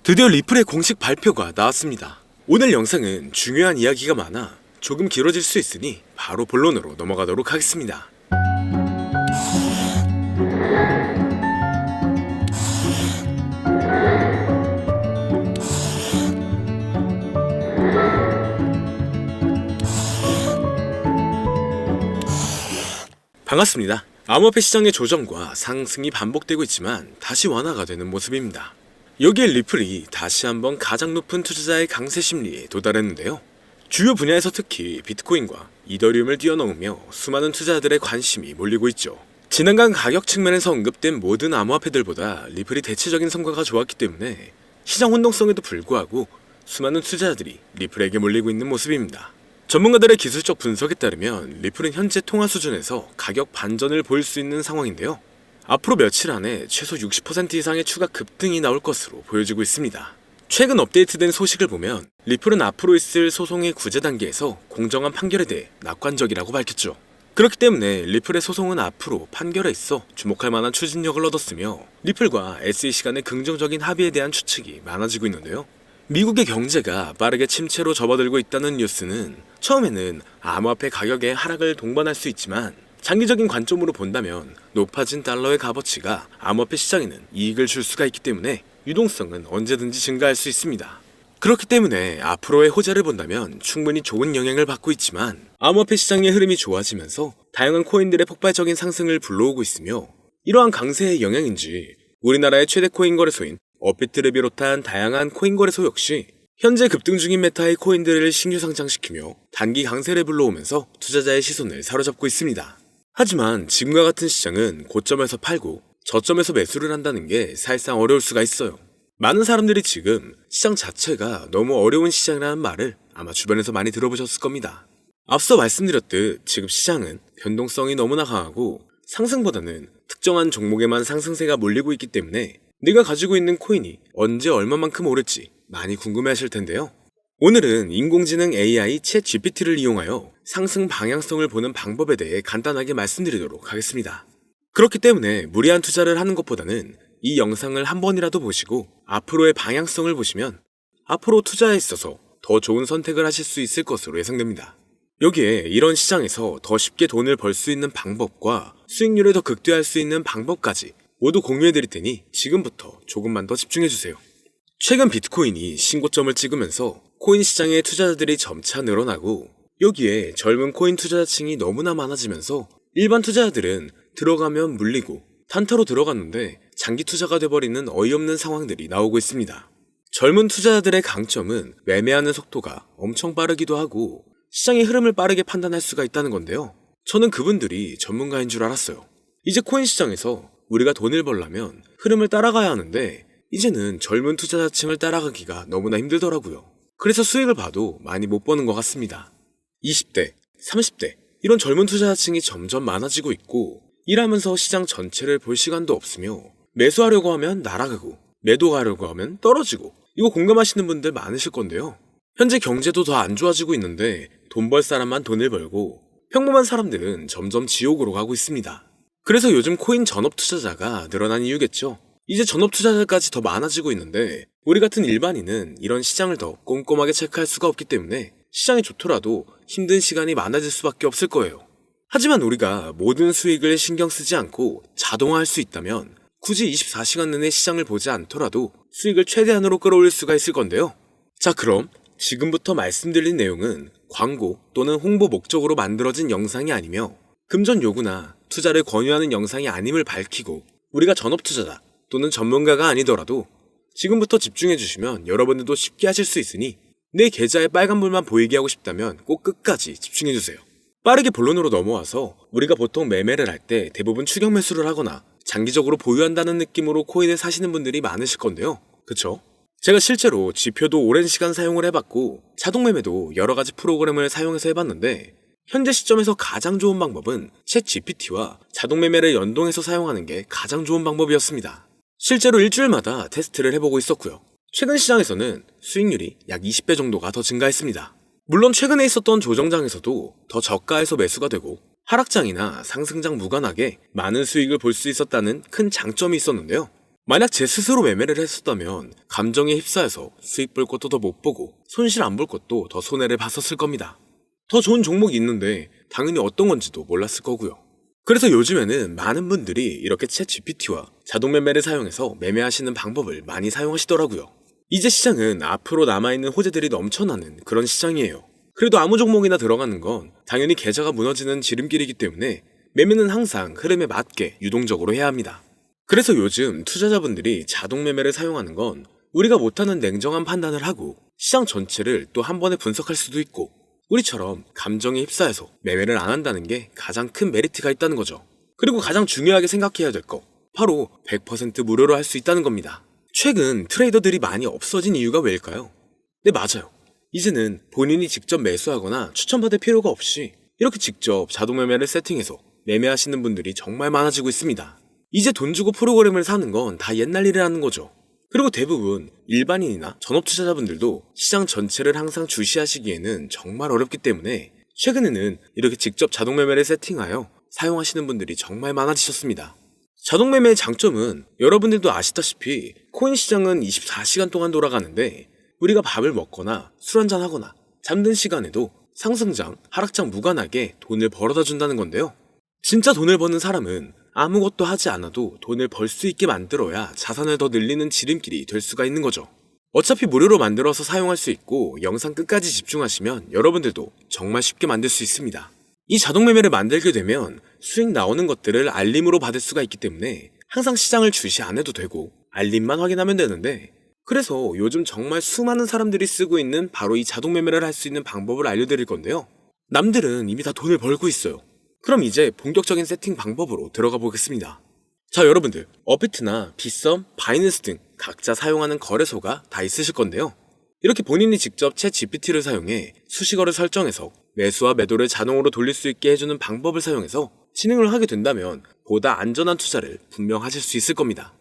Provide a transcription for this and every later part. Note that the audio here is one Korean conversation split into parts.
드디어 리플의 공식 발표가 나왔습니다. 오늘 영상은 중요한 이야기가 많아 조금 길어질 수 있으니 바로 본론으로 넘어가도록 하겠습니다. 반갑습니다. 암호화폐 시장의 조정과 상승이 반복되고 있지만 다시 완화가 되는 모습입니다. 여기에 리플이 다시 한번 가장 높은 투자자의 강세 심리에 도달했는데요. 주요 분야에서 특히 비트코인과 이더리움을 뛰어넘으며 수많은 투자자들의 관심이 몰리고 있죠. 지난간 가격 측면에서 언급된 모든 암호화폐들보다 리플이 대체적인 성과가 좋았기 때문에 시장 혼동성에도 불구하고 수많은 투자자들이 리플에게 몰리고 있는 모습입니다. 전문가들의 기술적 분석에 따르면 리플은 현재 통화 수준에서 가격 반전을 보일 수 있는 상황인데요. 앞으로 며칠 안에 최소 60% 이상의 추가 급등이 나올 것으로 보여지고 있습니다. 최근 업데이트된 소식을 보면 리플은 앞으로 있을 소송의 구제 단계에서 공정한 판결에 대해 낙관적이라고 밝혔죠. 그렇기 때문에 리플의 소송은 앞으로 판결에 있어 주목할 만한 추진력을 얻었으며 리플과 SEC 간의 긍정적인 합의에 대한 추측이 많아지고 있는데요. 미국의 경제가 빠르게 침체로 접어들고 있다는 뉴스는 처음에는 암호화폐 가격의 하락을 동반할 수 있지만 장기적인 관점으로 본다면 높아진 달러의 값어치가 암호화폐 시장에는 이익을 줄 수가 있기 때문에 유동성은 언제든지 증가할 수 있습니다. 그렇기 때문에 앞으로의 호재를 본다면 충분히 좋은 영향을 받고 있지만 암호화폐 시장의 흐름이 좋아지면서 다양한 코인들의 폭발적인 상승을 불러오고 있으며 이러한 강세의 영향인지 우리나라의 최대 코인 거래소인 업비트를 비롯한 다양한 코인 거래소 역시 현재 급등 중인 메타의 코인들을 신규 상장시키며 단기 강세를 불러오면서 투자자의 시선을 사로잡고 있습니다. 하지만 지금과 같은 시장은 고점에서 팔고 저점에서 매수를 한다는 게 사실상 어려울 수가 있어요. 많은 사람들이 지금 시장 자체가 너무 어려운 시장이라는 말을 아마 주변에서 많이 들어보셨을 겁니다. 앞서 말씀드렸듯 지금 시장은 변동성이 너무나 강하고 상승보다는 특정한 종목에만 상승세가 몰리고 있기 때문에 내가 가지고 있는 코인이 언제 얼마만큼 오를지 많이 궁금해하실 텐데요. 오늘은 인공지능 AI 챗 GPT를 이용하여 상승 방향성을 보는 방법에 대해 간단하게 말씀드리도록 하겠습니다. 그렇기 때문에 무리한 투자를 하는 것보다는 이 영상을 한 번이라도 보시고 앞으로의 방향성을 보시면 앞으로 투자에 있어서 더 좋은 선택을 하실 수 있을 것으로 예상됩니다. 여기에 이런 시장에서 더 쉽게 돈을 벌 수 있는 방법과 수익률을 더 극대화할 수 있는 방법까지 모두 공유해드릴 테니 지금부터 조금만 더 집중해주세요. 최근 비트코인이 신고점을 찍으면서 코인 시장의 투자자들이 점차 늘어나고 여기에 젊은 코인 투자자층이 너무나 많아지면서 일반 투자자들은 들어가면 물리고 단타로 들어갔는데 장기 투자가 돼버리는 어이없는 상황들이 나오고 있습니다. 젊은 투자자들의 강점은 매매하는 속도가 엄청 빠르기도 하고 시장의 흐름을 빠르게 판단할 수가 있다는 건데요. 저는 그분들이 전문가인 줄 알았어요. 이제 코인 시장에서 우리가 돈을 벌려면 흐름을 따라가야 하는데 이제는 젊은 투자자층을 따라가기가 너무나 힘들더라고요. 그래서 수익을 봐도 많이 못 버는 것 같습니다. 20대, 30대 이런 젊은 투자자층이 점점 많아지고 있고 일하면서 시장 전체를 볼 시간도 없으며 매수하려고 하면 날아가고 매도하려고 하면 떨어지고 이거 공감하시는 분들 많으실 건데요. 현재 경제도 더 안 좋아지고 있는데 돈 벌 사람만 돈을 벌고 평범한 사람들은 점점 지옥으로 가고 있습니다. 그래서 요즘 코인 전업 투자자가 늘어난 이유겠죠. 이제 전업 투자자까지 더 많아지고 있는데 우리 같은 일반인은 이런 시장을 더 꼼꼼하게 체크할 수가 없기 때문에 시장이 좋더라도 힘든 시간이 많아질 수밖에 없을 거예요. 하지만 우리가 모든 수익을 신경 쓰지 않고 자동화할 수 있다면 굳이 24시간 내내 시장을 보지 않더라도 수익을 최대한으로 끌어올릴 수가 있을 건데요. 자, 그럼 지금부터 말씀드린 내용은 광고 또는 홍보 목적으로 만들어진 영상이 아니며 금전 요구나 투자를 권유하는 영상이 아님을 밝히고 우리가 전업 투자자 또는 전문가가 아니더라도 지금부터 집중해 주시면 여러분들도 쉽게 하실 수 있으니 내 계좌에 빨간불만 보이게 하고 싶다면 꼭 끝까지 집중해 주세요. 빠르게 본론으로 넘어와서 우리가 보통 매매를 할 때 대부분 추격 매수를 하거나 장기적으로 보유한다는 느낌으로 코인을 사시는 분들이 많으실 건데요. 그쵸? 제가 실제로 지표도 오랜 시간 사용을 해봤고 자동 매매도 여러 가지 프로그램을 사용해서 해봤는데 현재 시점에서 가장 좋은 방법은 챗 GPT와 자동 매매를 연동해서 사용하는 게 가장 좋은 방법이었습니다. 실제로 일주일마다 테스트를 해보고 있었고요. 최근 시장에서는 수익률이 약 20배 정도가 더 증가했습니다. 물론 최근에 있었던 조정장에서도 더 저가에서 매수가 되고 하락장이나 상승장 무관하게 많은 수익을 볼 수 있었다는 큰 장점이 있었는데요. 만약 제 스스로 매매를 했었다면 감정에 휩싸여서 수익 볼 것도 더 못 보고 손실 안 볼 것도 더 손해를 봤었을 겁니다. 더 좋은 종목이 있는데 당연히 어떤 건지도 몰랐을 거고요. 그래서 요즘에는 많은 분들이 이렇게 챗 GPT와 자동 매매를 사용해서 매매하시는 방법을 많이 사용하시더라고요. 이제 시장은 앞으로 남아있는 호재들이 넘쳐나는 그런 시장이에요. 그래도 아무 종목이나 들어가는 건 당연히 계좌가 무너지는 지름길이기 때문에 매매는 항상 흐름에 맞게 유동적으로 해야 합니다. 그래서 요즘 투자자분들이 자동 매매를 사용하는 건 우리가 못하는 냉정한 판단을 하고 시장 전체를 또 한 번에 분석할 수도 있고 우리처럼 감정에 휩싸여서 매매를 안 한다는 게 가장 큰 메리트가 있다는 거죠. 그리고 가장 중요하게 생각해야 될 거, 바로 100% 무료로 할 수 있다는 겁니다. 최근 트레이더들이 많이 없어진 이유가 왜일까요? 네, 맞아요. 이제는 본인이 직접 매수하거나 추천받을 필요가 없이 이렇게 직접 자동 매매를 세팅해서 매매하시는 분들이 정말 많아지고 있습니다. 이제 돈 주고 프로그램을 사는 건 다 옛날 일이라는 거죠. 그리고 대부분 일반인이나 전업 투자자분들도 시장 전체를 항상 주시하시기에는 정말 어렵기 때문에 최근에는 이렇게 직접 자동 매매를 세팅하여 사용하시는 분들이 정말 많아지셨습니다. 자동 매매의 장점은 여러분들도 아시다시피 코인 시장은 24시간 동안 돌아가는데 우리가 밥을 먹거나 술 한잔 하거나 잠든 시간에도 상승장, 하락장 무관하게 돈을 벌어다 준다는 건데요. 진짜 돈을 버는 사람은 아무것도 하지 않아도 돈을 벌 수 있게 만들어야 자산을 더 늘리는 지름길이 될 수가 있는 거죠. 어차피 무료로 만들어서 사용할 수 있고 영상 끝까지 집중하시면 여러분들도 정말 쉽게 만들 수 있습니다. 이 자동 매매를 만들게 되면 수익 나오는 것들을 알림으로 받을 수가 있기 때문에 항상 시장을 주시 안 해도 되고 알림만 확인하면 되는데, 그래서 요즘 정말 수많은 사람들이 쓰고 있는 바로 이 자동 매매를 할 수 있는 방법을 알려드릴 건데요. 남들은 이미 다 돈을 벌고 있어요. 그럼 이제 본격적인 세팅 방법으로 들어가 보겠습니다. 자, 여러분들, 업비트나 빗썸, 바이낸스 등 각자 사용하는 거래소가 다 있으실 건데요. 이렇게 본인이 직접 챗 GPT를 사용해 수식어를 설정해서 매수와 매도를 자동으로 돌릴 수 있게 해주는 방법을 사용해서 진행을 하게 된다면 보다 안전한 투자를 분명 하실 수 있을 겁니다.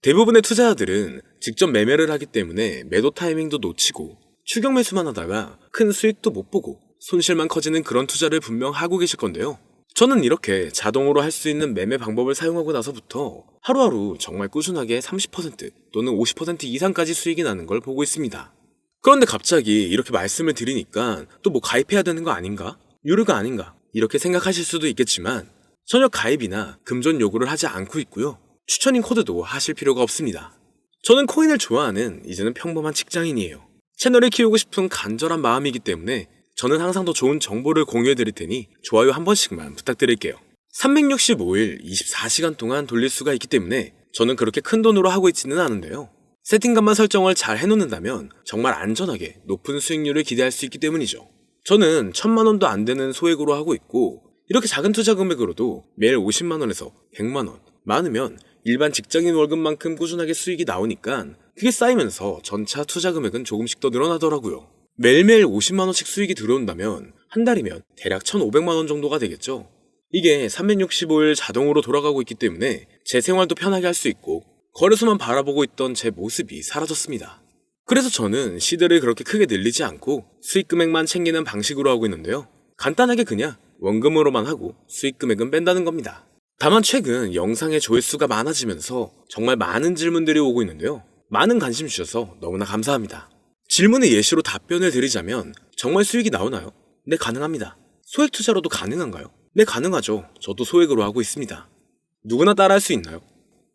대부분의 투자자들은 직접 매매를 하기 때문에 매도 타이밍도 놓치고 추격 매수만 하다가 큰 수익도 못 보고 손실만 커지는 그런 투자를 분명 하고 계실 건데요. 저는 이렇게 자동으로 할 수 있는 매매 방법을 사용하고 나서부터 하루하루 정말 꾸준하게 30% 또는 50% 이상까지 수익이 나는 걸 보고 있습니다. 그런데 갑자기 이렇게 말씀을 드리니까 또 뭐 가입해야 되는 거 아닌가? 유료가 아닌가? 이렇게 생각하실 수도 있겠지만 전혀 가입이나 금전 요구를 하지 않고 있고요. 추천인 코드도 하실 필요가 없습니다. 저는 코인을 좋아하는 이제는 평범한 직장인이에요. 채널을 키우고 싶은 간절한 마음이기 때문에 저는 항상 더 좋은 정보를 공유해 드릴 테니 좋아요 한 번씩만 부탁드릴게요. 365일 24시간 동안 돌릴 수가 있기 때문에 저는 그렇게 큰 돈으로 하고 있지는 않은데요. 세팅값만 설정을 잘 해놓는다면 정말 안전하게 높은 수익률을 기대할 수 있기 때문이죠. 저는 1000만원도 안 되는 소액으로 하고 있고 이렇게 작은 투자 금액으로도 매일 50만원에서 100만원, 많으면 일반 직장인 월급만큼 꾸준하게 수익이 나오니까 그게 쌓이면서 전차 투자 금액은 조금씩 더 늘어나더라고요. 매일매일 50만원씩 수익이 들어온다면 한 달이면 대략 1500만원 정도가 되겠죠. 이게 365일 자동으로 돌아가고 있기 때문에 제 생활도 편하게 할 수 있고 거래소만 바라보고 있던 제 모습이 사라졌습니다. 그래서 저는 시대를 그렇게 크게 늘리지 않고 수익 금액만 챙기는 방식으로 하고 있는데요. 간단하게 그냥 원금으로만 하고 수익 금액은 뺀다는 겁니다. 다만 최근 영상의 조회수가 많아지면서 정말 많은 질문들이 오고 있는데요. 많은 관심 주셔서 너무나 감사합니다. 질문의 예시로 답변을 드리자면 정말 수익이 나오나요? 네, 가능합니다. 소액 투자로도 가능한가요? 네, 가능하죠. 저도 소액으로 하고 있습니다. 누구나 따라할 수 있나요?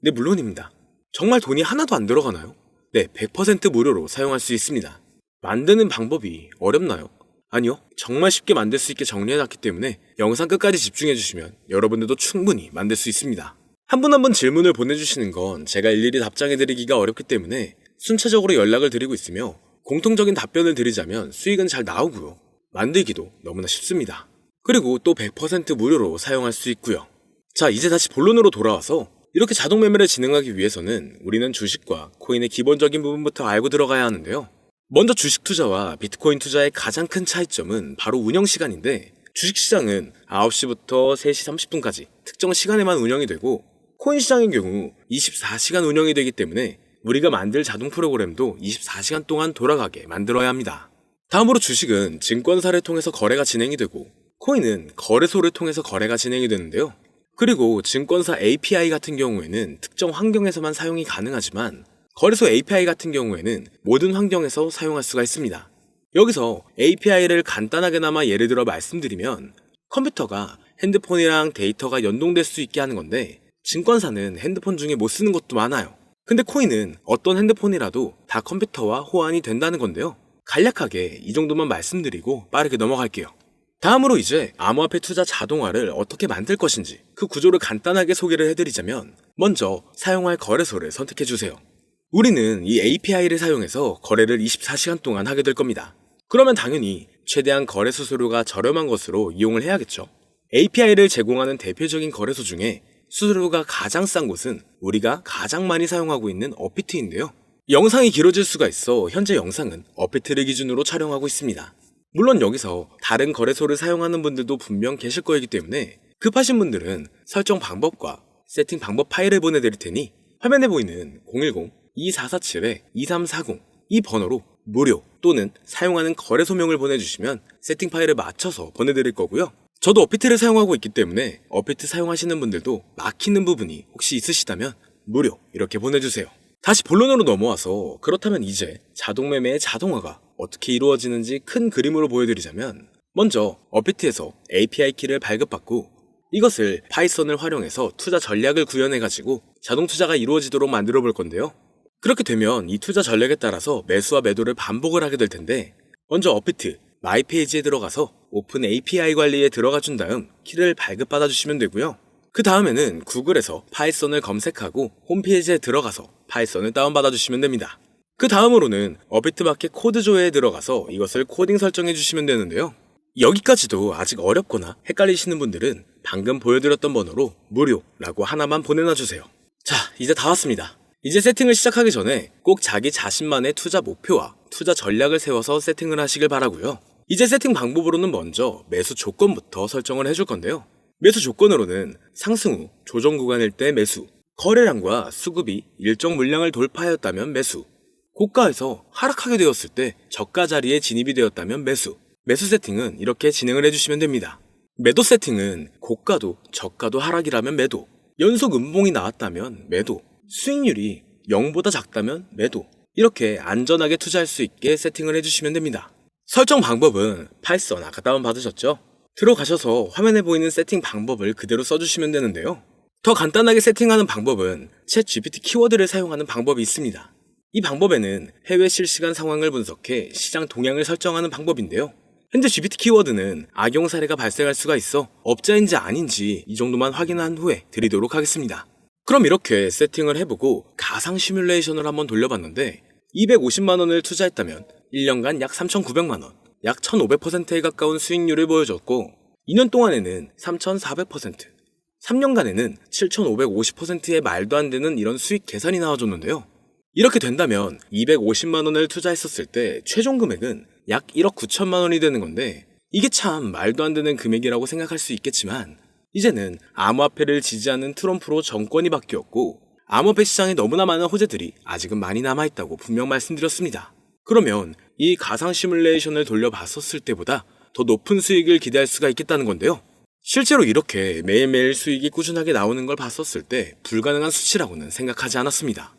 네, 물론입니다. 정말 돈이 하나도 안 들어가나요? 네, 100% 무료로 사용할 수 있습니다. 만드는 방법이 어렵나요? 아니요, 정말 쉽게 만들 수 있게 정리해놨기 때문에 영상 끝까지 집중해주시면 여러분들도 충분히 만들 수 있습니다. 한 분 한 분 질문을 보내주시는 건 제가 일일이 답장해드리기가 어렵기 때문에 순차적으로 연락을 드리고 있으며 공통적인 답변을 드리자면 수익은 잘 나오고요. 만들기도 너무나 쉽습니다. 그리고 또 100% 무료로 사용할 수 있고요. 자, 이제 다시 본론으로 돌아와서 이렇게 자동 매매를 진행하기 위해서는 우리는 주식과 코인의 기본적인 부분부터 알고 들어가야 하는데요. 먼저 주식 투자와 비트코인 투자의 가장 큰 차이점은 바로 운영 시간인데, 주식시장은 9시부터 3시 30분까지 특정 시간에만 운영이 되고 코인 시장의 경우 24시간 운영이 되기 때문에 우리가 만들 자동 프로그램도 24시간 동안 돌아가게 만들어야 합니다. 다음으로 주식은 증권사를 통해서 거래가 진행이 되고 코인은 거래소를 통해서 거래가 진행이 되는데요. 그리고 증권사 API 같은 경우에는 특정 환경에서만 사용이 가능하지만 거래소 API 같은 경우에는 모든 환경에서 사용할 수가 있습니다. 여기서 API를 간단하게나마 예를 들어 말씀드리면 컴퓨터가 핸드폰이랑 데이터가 연동될 수 있게 하는 건데 증권사는 핸드폰 중에 못 쓰는 것도 많아요. 근데 코인은 어떤 핸드폰이라도 다 컴퓨터와 호환이 된다는 건데요. 간략하게 이 정도만 말씀드리고 빠르게 넘어갈게요. 다음으로 이제 암호화폐 투자 자동화를 어떻게 만들 것인지 그 구조를 간단하게 소개를 해드리자면 먼저 사용할 거래소를 선택해주세요. 우리는 이 API를 사용해서 거래를 24시간 동안 하게 될 겁니다. 그러면 당연히 최대한 거래 수수료가 저렴한 것으로 이용을 해야겠죠. API를 제공하는 대표적인 거래소 중에 수수료가 가장 싼 곳은 우리가 가장 많이 사용하고 있는 업비트인데요. 영상이 길어질 수가 있어 현재 영상은 업비트를 기준으로 촬영하고 있습니다. 물론 여기서 다른 거래소를 사용하는 분들도 분명 계실 거이기 때문에 급하신 분들은 설정 방법과 세팅 방법 파일을 보내드릴 테니 화면에 보이는 010-2447-2340 이 번호로 무료 또는 사용하는 거래소명을 보내주시면 세팅 파일을 맞춰서 보내드릴 거고요. 저도 업비트를 사용하고 있기 때문에 업비트 사용하시는 분들도 막히는 부분이 혹시 있으시다면 무료 이렇게 보내주세요. 다시 본론으로 넘어와서 그렇다면 이제 자동매매의 자동화가 어떻게 이루어지는지 큰 그림으로 보여드리자면 먼저 업비트에서 API 키를 발급받고 이것을 파이썬을 활용해서 투자 전략을 구현해가지고 자동 투자가 이루어지도록 만들어 볼 건데요. 그렇게 되면 이 투자 전략에 따라서 매수와 매도를 반복을 하게 될 텐데 먼저 업비트 마이 페이지에 들어가서 오픈 API 관리에 들어가 준 다음 키를 발급받아 주시면 되고요. 그 다음에는 구글에서 파이썬을 검색하고 홈페이지에 들어가서 파이썬을 다운받아 주시면 됩니다. 그 다음으로는 업비트 마켓 코드 조회에 들어가서 이것을 코딩 설정해 주시면 되는데요. 여기까지도 아직 어렵거나 헷갈리시는 분들은 방금 보여드렸던 번호로 무료라고 하나만 보내놔 주세요. 자, 이제 다 왔습니다. 이제 세팅을 시작하기 전에 꼭 자기 자신만의 투자 목표와 투자 전략을 세워서 세팅을 하시길 바라고요. 이제 세팅 방법으로는 먼저 매수 조건부터 설정을 해줄 건데요. 매수 조건으로는 상승 후 조정 구간일 때 매수, 거래량과 수급이 일정 물량을 돌파하였다면 매수, 고가에서 하락하게 되었을 때 저가 자리에 진입이 되었다면 매수, 매수 세팅은 이렇게 진행을 해주시면 됩니다. 매도 세팅은 고가도 저가도 하락이라면 매도, 연속 음봉이 나왔다면 매도, 수익률이 0보다 작다면 매도, 이렇게 안전하게 투자할 수 있게 세팅을 해주시면 됩니다. 설정 방법은 파이썬 아까 다운받으셨죠? 들어가셔서 화면에 보이는 세팅 방법을 그대로 써주시면 되는데요. 더 간단하게 세팅하는 방법은 챗 GPT 키워드를 사용하는 방법이 있습니다. 이 방법에는 해외 실시간 상황을 분석해 시장 동향을 설정하는 방법인데요. 현재 GPT 키워드는 악용 사례가 발생할 수가 있어 업자인지 아닌지 이 정도만 확인한 후에 드리도록 하겠습니다. 그럼 이렇게 세팅을 해보고 가상 시뮬레이션을 한번 돌려봤는데 250만원을 투자했다면 1년간 약 3,900만원, 약 1,500%에 가까운 수익률을 보여줬고 2년 동안에는 3,400%, 3년간에는 7,550%의 말도 안 되는 이런 수익 계산이 나와줬는데요. 이렇게 된다면 250만원을 투자했었을 때 최종 금액은 약 1억 9천만원이 되는 건데 이게 참 말도 안 되는 금액이라고 생각할 수 있겠지만 이제는 암호화폐를 지지하는 트럼프로 정권이 바뀌었고 암호화폐 시장에 너무나 많은 호재들이 아직은 많이 남아있다고 분명 말씀드렸습니다. 그러면 이 가상 시뮬레이션을 돌려봤었을 때보다 더 높은 수익을 기대할 수가 있겠다는 건데요. 실제로 이렇게 매일매일 수익이 꾸준하게 나오는 걸 봤었을 때 불가능한 수치라고는 생각하지 않았습니다.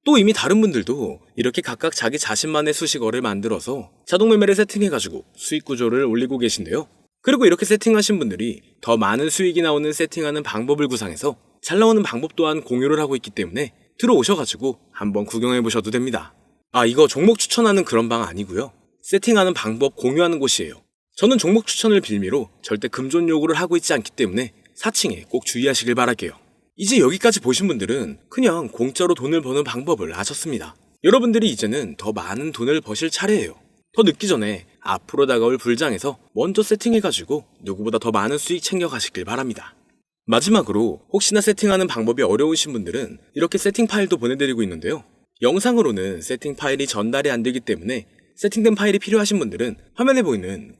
또 이미 다른 분들도 이렇게 각각 자기 자신만의 수식어를 만들어서 자동매매를 세팅해가지고 수익 구조를 올리고 계신데요. 그리고 이렇게 세팅하신 분들이 더 많은 수익이 나오는 세팅하는 방법을 구상해서 잘 나오는 방법 또한 공유를 하고 있기 때문에 들어오셔가지고 한번 구경해보셔도 됩니다. 아, 이거 종목 추천하는 그런 방 아니고요. 세팅하는 방법 공유하는 곳이에요. 저는 종목 추천을 빌미로 절대 금전 요구를 하고 있지 않기 때문에 사칭에 꼭 주의하시길 바랄게요. 이제 여기까지 보신 분들은 그냥 공짜로 돈을 버는 방법을 아셨습니다. 여러분들이 이제는 더 많은 돈을 버실 차례예요. 더 늦기 전에 앞으로 다가올 불장에서 먼저 세팅해가지고 누구보다 더 많은 수익 챙겨가시길 바랍니다. 마지막으로 혹시나 세팅하는 방법이 어려우신 분들은 이렇게 세팅 파일도 보내드리고 있는데요. 영상으로는 세팅 파일이 전달이 안 되기 때문에 세팅된 파일이 필요하신 분들은 화면에 보이는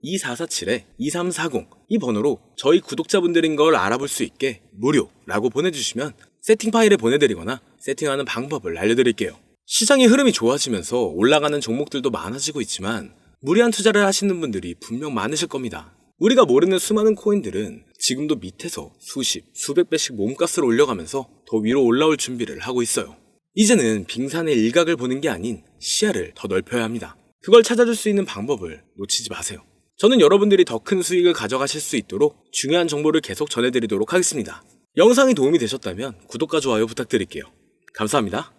010-2447-2340 이 번호로 저희 구독자분들인 걸 알아볼 수 있게 무료라고 보내주시면 세팅 파일을 보내드리거나 세팅하는 방법을 알려드릴게요. 시장의 흐름이 좋아지면서 올라가는 종목들도 많아지고 있지만 무리한 투자를 하시는 분들이 분명 많으실 겁니다. 우리가 모르는 수많은 코인들은 지금도 밑에서 수십, 수백 배씩 몸가스를 올려가면서 더 위로 올라올 준비를 하고 있어요. 이제는 빙산의 일각을 보는 게 아닌 시야를 더 넓혀야 합니다. 그걸 찾아줄 수 있는 방법을 놓치지 마세요. 저는 여러분들이 더 큰 수익을 가져가실 수 있도록 중요한 정보를 계속 전해드리도록 하겠습니다. 영상이 도움이 되셨다면 구독과 좋아요 부탁드릴게요. 감사합니다.